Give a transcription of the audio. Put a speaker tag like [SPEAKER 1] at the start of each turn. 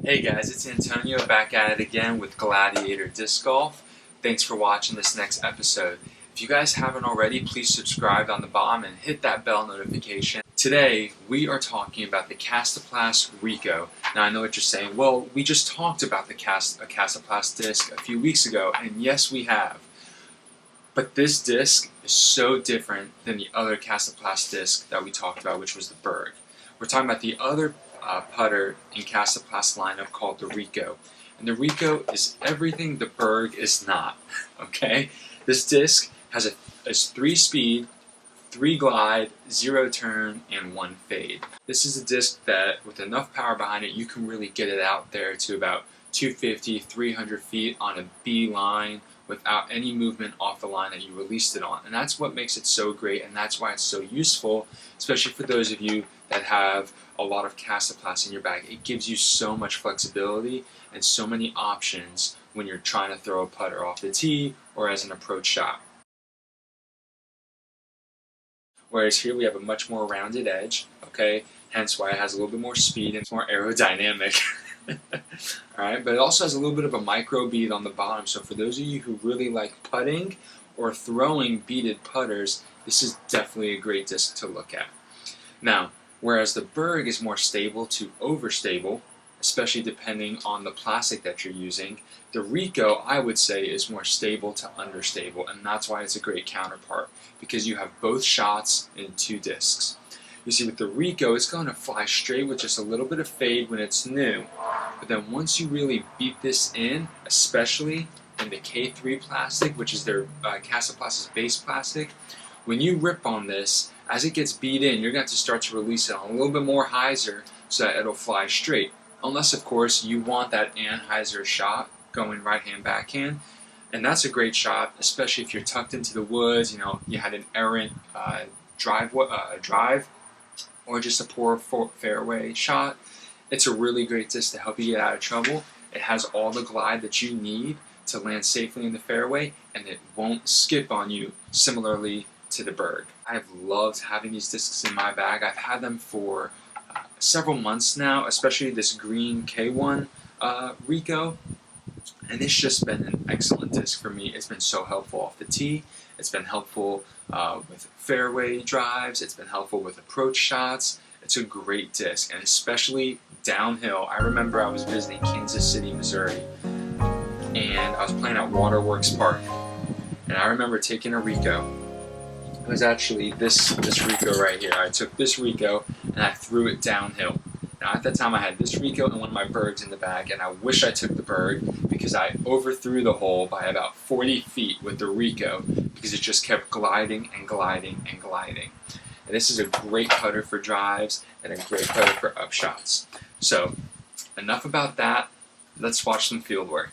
[SPEAKER 1] Hey guys, it's Antonio back at it again with Gladiator Disc Golf. Thanks for watching this next episode. If you guys haven't already, please subscribe on the bottom and hit that bell notification. Today, we are talking about the Kastaplast Reko. Now I know what you're saying, well, we just talked about the Kastaplast disc a few weeks ago, and yes we have. But this disc is so different than the other Kastaplast disc that we talked about, which was the Berg. We're talking about the other putter in Kastaplast lineup called the Reko. And the Reko is everything the Berg is not, okay? This disc has a 3-speed, 3 glide, 0 turn, and 1 fade. This is a disc that, with enough power behind it, you can really get it out there to about 250, 300 feet on a B line without any movement off the line that you released it on. And that's what makes it so great, and that's why it's so useful, especially for those of you that have a lot of Kastaplast in your bag. It gives you so much flexibility and so many options when you're trying to throw a putter off the tee or as an approach shot. Whereas here we have a much more rounded edge, okay? Hence why it has a little bit more speed and it's more aerodynamic. Alright, but it also has a little bit of a micro bead on the bottom, so for those of you who really like putting or throwing beaded putters, this is definitely a great disc to look at. Now, whereas the Berg is more stable to overstable, especially depending on the plastic that you're using, the Reko, I would say, is more stable to understable, and that's why it's a great counterpart, because you have both shots in 2 discs. You see, with the Reko, it's going to fly straight with just a little bit of fade when it's new, but then once you really beat this in, especially in the K3 plastic, which is their Kastaplast's base plastic, when you rip on this, as it gets beat in, you're going to have to start to release it on a little bit more hyzer so that it'll fly straight. Unless, of course, you want that anhyzer shot going right-hand, backhand. And that's a great shot, especially if you're tucked into the woods, you know, you had an errant drive, or just a poor fairway shot. It's a really great disc to help you get out of trouble. It has all the glide that you need to land safely in the fairway, and it won't skip on you, similarly to the Berg. I've loved having these discs in my bag. I've had them for several months now, especially this green K1 Reko, and it's just been an excellent disc for me. It's been so helpful off the tee. It's been helpful with fairway drives. It's been helpful with approach shots. It's a great disc, and especially downhill. I remember I was visiting Kansas City, Missouri, and I was playing at Waterworks Park, and I remember taking a Reko. It was actually this Reko right here. I took this Reko and I threw it downhill. Now at that time I had this Reko and one of my Bergs in the bag, and I wish I took the Berg because I overthrew the hole by about 40 feet with the Reko because it just kept gliding and gliding and gliding. And this is a great putter for drives and a great putter for upshots. So enough about that. Let's watch some field work.